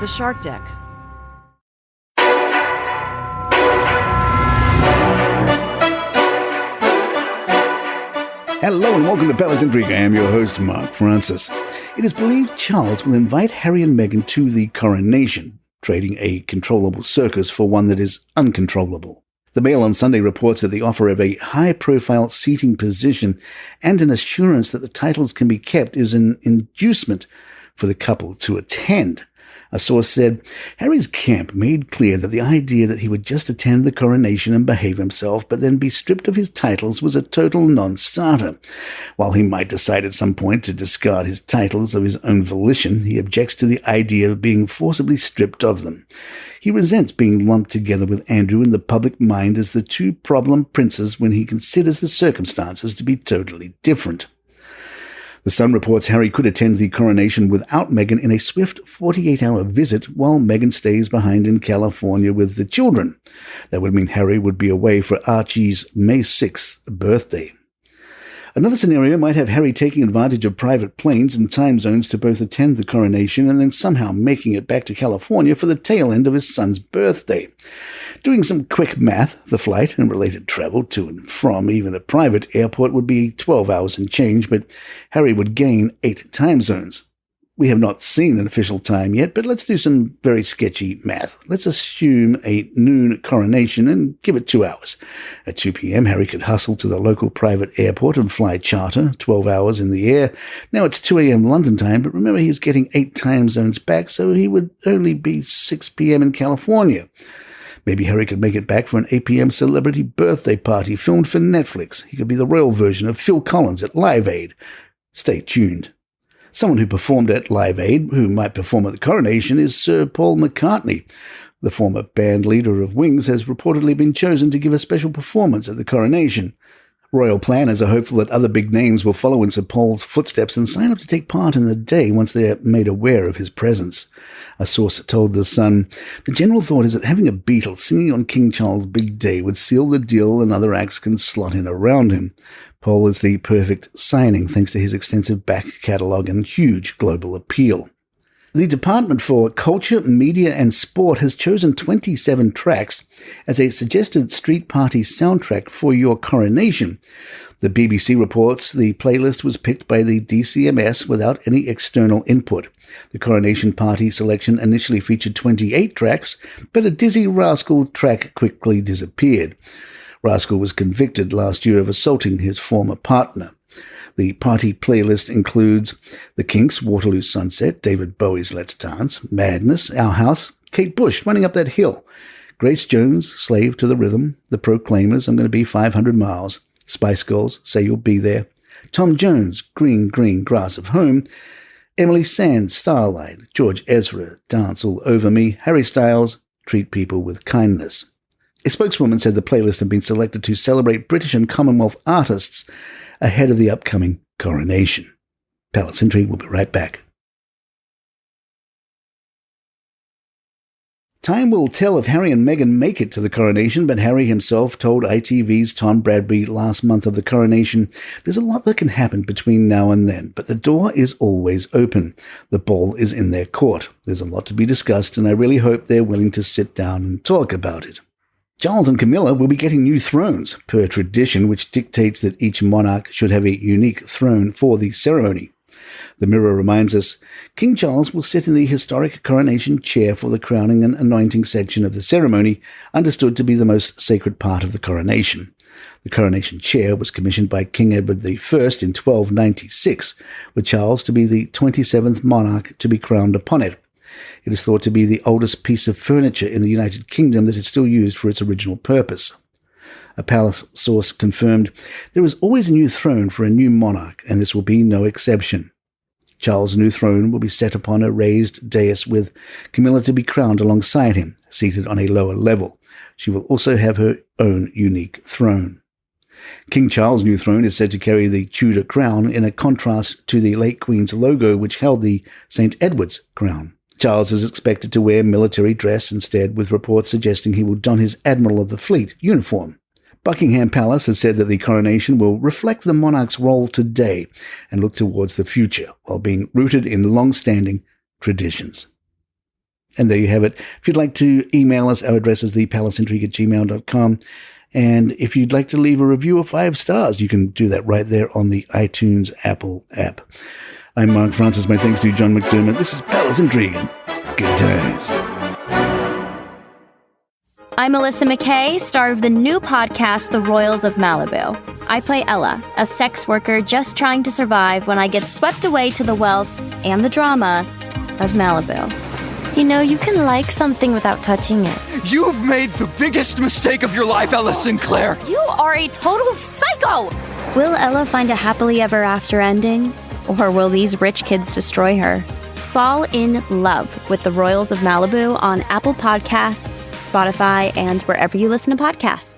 The Shark Deck. Hello and welcome to Palace Intrigue. I am your host, Mark Francis. It is believed Charles will invite Harry and Meghan to the coronation, trading a controllable circus for one that is uncontrollable. The Mail on Sunday reports that the offer of a high-profile seating position and an assurance that the titles can be kept is an inducement for the couple to attend. A source said, Harry's camp made clear that the idea that he would just attend the coronation and behave himself, but then be stripped of his titles, was a total non-starter. While he might decide at some point to discard his titles of his own volition, he objects to the idea of being forcibly stripped of them. He resents being lumped together with Andrew in the public mind as the two problem princes when he considers the circumstances to be totally different. The Sun reports Harry could attend the coronation without Meghan in a swift 48-hour visit while Meghan stays behind in California with the children. That would mean Harry would be away for Archie's May 6th birthday. Another scenario might have Harry taking advantage of private planes and time zones to both attend the coronation and then somehow making it back to California for the tail end of his son's birthday. Doing some quick math, the flight and related travel to and from even a private airport would be 12 hours and change, but Harry would gain 8 time zones. We have not seen an official time yet, but let's do some very sketchy math. Let's assume a noon coronation and give it 2 hours. At 2 p.m., Harry could hustle to the local private airport and fly charter, 12 hours in the air. Now it's 2 a.m. London time, but remember he's getting 8 time zones back, so he would only be 6 p.m. in California. Maybe Harry could make it back for an 8 p.m. celebrity birthday party filmed for Netflix. He could be the royal version of Phil Collins at Live Aid. Stay tuned. Someone who performed at Live Aid, who might perform at the coronation, is Sir Paul McCartney. The former band leader of Wings has reportedly been chosen to give a special performance at the coronation. Royal planners are hopeful that other big names will follow in Sir Paul's footsteps and sign up to take part in the day once they are made aware of his presence. A source told The Sun, the general thought is that having a Beatle singing on King Charles' big day would seal the deal and other acts can slot in around him. Paul is the perfect signing thanks to his extensive back catalogue and huge global appeal. The Department for Culture, Media and Sport has chosen 27 tracks as a suggested street party soundtrack for your coronation. The BBC reports the playlist was picked by the DCMS without any external input. The coronation party selection initially featured 28 tracks, but a Dizzy Rascal track quickly disappeared. Rascal was convicted last year of assaulting his former partner. The party playlist includes the Kinks' Waterloo Sunset, David Bowie's Let's Dance, Madness, Our House, Kate Bush, Running Up That Hill, Grace Jones, Slave to the Rhythm, The Proclaimers, I'm Gonna Be 500 Miles, Spice Girls, Say You'll Be There, Tom Jones, Green, Green Grass of Home, Emeli Sande, Starlight, George Ezra, Dance All Over Me, Harry Styles, Treat People with Kindness. A spokeswoman said the playlist had been selected to celebrate British and Commonwealth artists ahead of the upcoming coronation. Palace Intrigue will be right back. Time will tell if Harry and Meghan make it to the coronation, but Harry himself told ITV's Tom Bradby last month of the coronation, there's a lot that can happen between now and then, but the door is always open. The ball is in their court. There's a lot to be discussed, and I really hope they're willing to sit down and talk about it. Charles and Camilla will be getting new thrones, per tradition which dictates that each monarch should have a unique throne for the ceremony. The Mirror reminds us, King Charles will sit in the historic coronation chair for the crowning and anointing section of the ceremony, understood to be the most sacred part of the coronation. The coronation chair was commissioned by King Edward I in 1296, with Charles to be the 27th monarch to be crowned upon it. It is thought to be the oldest piece of furniture in the United Kingdom that is still used for its original purpose. A palace source confirmed, there is always a new throne for a new monarch, and this will be no exception. Charles' new throne will be set upon a raised dais with Camilla to be crowned alongside him, seated on a lower level. She will also have her own unique throne. King Charles' new throne is said to carry the Tudor crown in a contrast to the late Queen's logo, which held the St. Edward's crown. Charles is expected to wear military dress instead, with reports suggesting he will don his Admiral of the Fleet uniform. Buckingham Palace has said that the coronation will reflect the monarch's role today and look towards the future, while being rooted in long-standing traditions. And there you have it. If you'd like to email us, our address is thepalacintrigue@gmail.com. And if you'd like to leave a review of 5 stars, you can do that right there on the iTunes Apple app. I'm Mark Francis. My thanks to John McDermott. This is Palace Intrigue. Good times. I'm Melissa McKay, star of the new podcast, The Royals of Malibu. I play Ella, a sex worker just trying to survive when I get swept away to the wealth and the drama of Malibu. You know, you can like something without touching it. You've made the biggest mistake of your life, Ella Sinclair. You are a total psycho! Will Ella find a happily ever after ending? Or will these rich kids destroy her? Fall in love with The Royals of Malibu on Apple Podcasts, Spotify, and wherever you listen to podcasts.